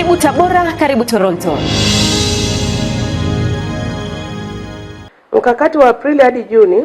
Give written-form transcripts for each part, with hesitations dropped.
Karibu Tabora, karibu Toronto. Mkakati wa Aprili hadi Juni,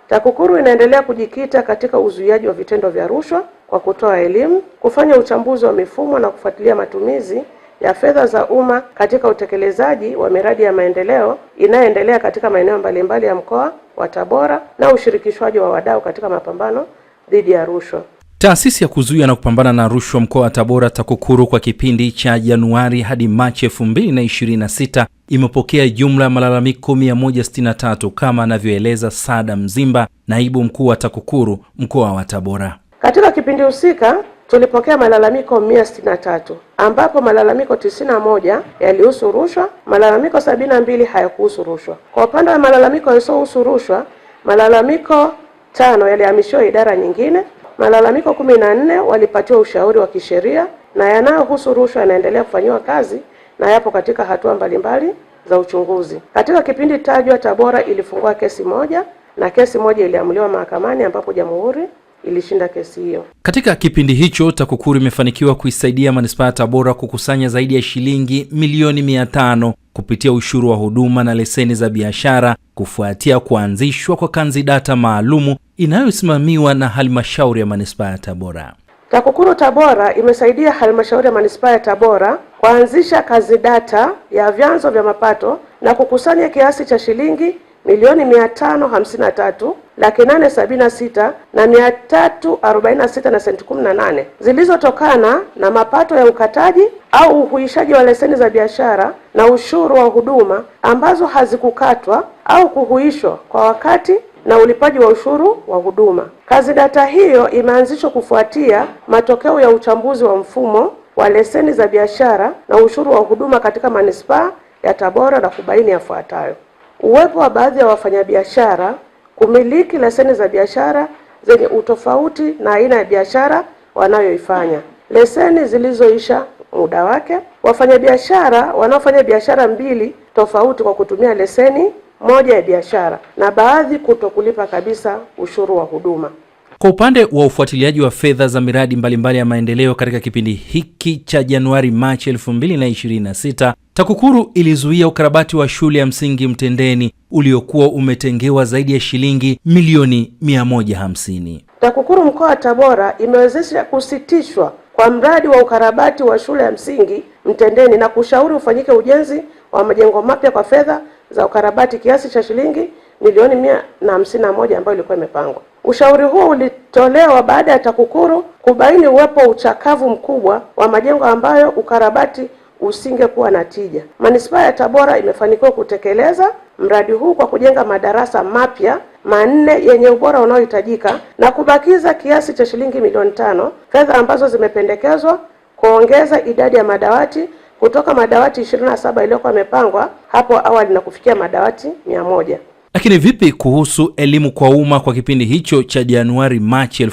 TAKUKURU inaendelea kujikita katika uzuiaji wa vitendo vya rushwa kwa kutoa elimu, kufanya uchambuzi wa mifumo na kufuatilia matumizi ya fedha za umma katika utekelezaji wa miradi ya maendeleo inayoendelea katika maeneo mbalimbali ya mkoa wa Tabora na ushirikishwaji wa wadau katika mapambano dhidi ya rushwa. Taasisi ya kuzuia na kupambana na rushwa mkoa wa Tabora TAKUKURU kwa kipindi cha Januari hadi Machi 2026 imepokea jumla ya malalamiko 163 kama anavyoeleza Sada Mzimba, naibu mkuu wa TAKUKURU mkoa wa Tabora. Katika kipindi husika tulipokea malalamiko 163 ambapo malalamiko 91 yalihusu rushwa, malalamiko 72 hayakuhusu rushwa. Kwa upande wa malalamiko yasiyohusu rushwa, malalamiko 5 yalihamishiwa idara nyingine, malalamiko 14 walipatiwa ushauri wa kisheria na yanayohusu rushwa yanaendelea kufanywa kazi na yapo katika hatua mbalimbali za uchunguzi. Katika kipindi tajwa, Tabora ilifungua kesi moja na kesi moja iliamuliwa mahakamani ambapo Jamhuri ilishinda kesi hiyo. Katika kipindi hicho TAKUKURU imefanikiwa kuisaidia manispaa ya Tabora kukusanya zaidi ya shilingi milioni 500 kupitia ushuru wa huduma na leseni za biashara kufuatia kuanzishwa kwa kanzidata maalumu inayosimamiwa na halmashauri ya manispaa ya Tabora. TAKUKURU Tabora imesaidia halmashauri ya manispaa ya Tabora kuanzisha kanzidata ya vyanzo vya mapato na kukusanya kiasi cha shilingi milioni 556,876 na senti 18 zilizotokana na mapato ya ukataji au uhuishaji wa leseni za biashara na ushuru wa huduma ambazo hazikukatwa au kuhuishwa kwa wakati na ulipaji wa ushuru wa huduma. Kanzidata hiyo imeanzishwa kufuatia matokeo ya uchambuzi wa mfumo wa leseni za biashara na ushuru wa huduma katika manispaa ya Tabora na kubaini yafuatayo: uwepo wa baadhi ya wafanyabiashara kumiliki leseni za biashara zenye utofauti na aina ya biashara wanayoifanya, leseni zilizoisha muda wake, wafanyabiashara wanaofanya biashara mbili tofauti kwa kutumia leseni moja ya biashara, na baadhi kutokulipa kabisa ushuru wa huduma. Kwa upande wa ufuatiliaji wa fedha za miradi mbalimbali ya maendeleo katika kipindi hiki cha Januari Machi 2026, TAKUKURU ilizuia ukarabati wa shule ya msingi Mtendeni uliokuwa umetengewa zaidi ya shilingi milioni 150. TAKUKURU mkoa wa Tabora imewezesha kusitishwa kwa mradi wa ukarabati wa shule ya msingi Mtendeni na kushauri ufanyike ujenzi wa majengo mapya kwa fedha za ukarabati kiasi cha shilingi milioni 151 ambayo ilikuwa imepangwa. Ushauri huo ulitolewa baada ya TAKUKURU kubaini uwepo uchakavu mkubwa wa majengo ambayo ukarabati usingekuwa na tija. Manispaa ya Tabora imefanikiwa kutekeleza mradi huu kwa kujenga madarasa mapya 4 yenye ubora unaohitajika na kubakiza kiasi cha shilingi milioni 5, fedha ambazo zimependekezwa kuongeza idadi ya madawati kutoka madawati 27 iliyokuwa imepangwa hapo awali na kufikia madawati 100. Lakini vipi kuhusu elimu kwa umma kwa kipindi hicho cha Januari Machi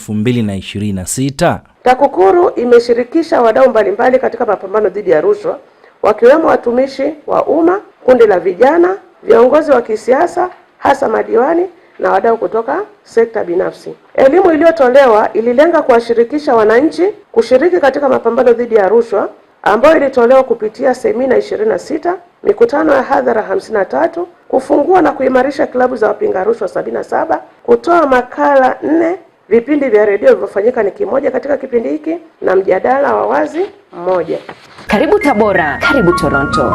2026? TAKUKURU imeshirikisha wadau mbalimbali katika mapambano dhidi ya rushwa, wakiwemo watumishi wa umma, kundi la vijana, viongozi wa kisiasa, hasa madiwani na wadau kutoka sekta binafsi. Elimu iliyotolewa ililenga kuwashirikisha wananchi kushiriki katika mapambano dhidi ya rushwa, ambayo ilitolewa kupitia semina 26, mikutano ya hadhara 53, kufungua na kuimarisha klabu za wapinga rushwa 77, kutoa makala 4, vipindi vya redio vilivyofanyika ni kimoja katika kipindi hiki na mjadala wa wazi 1. Karibu Tabora, karibu Toronto.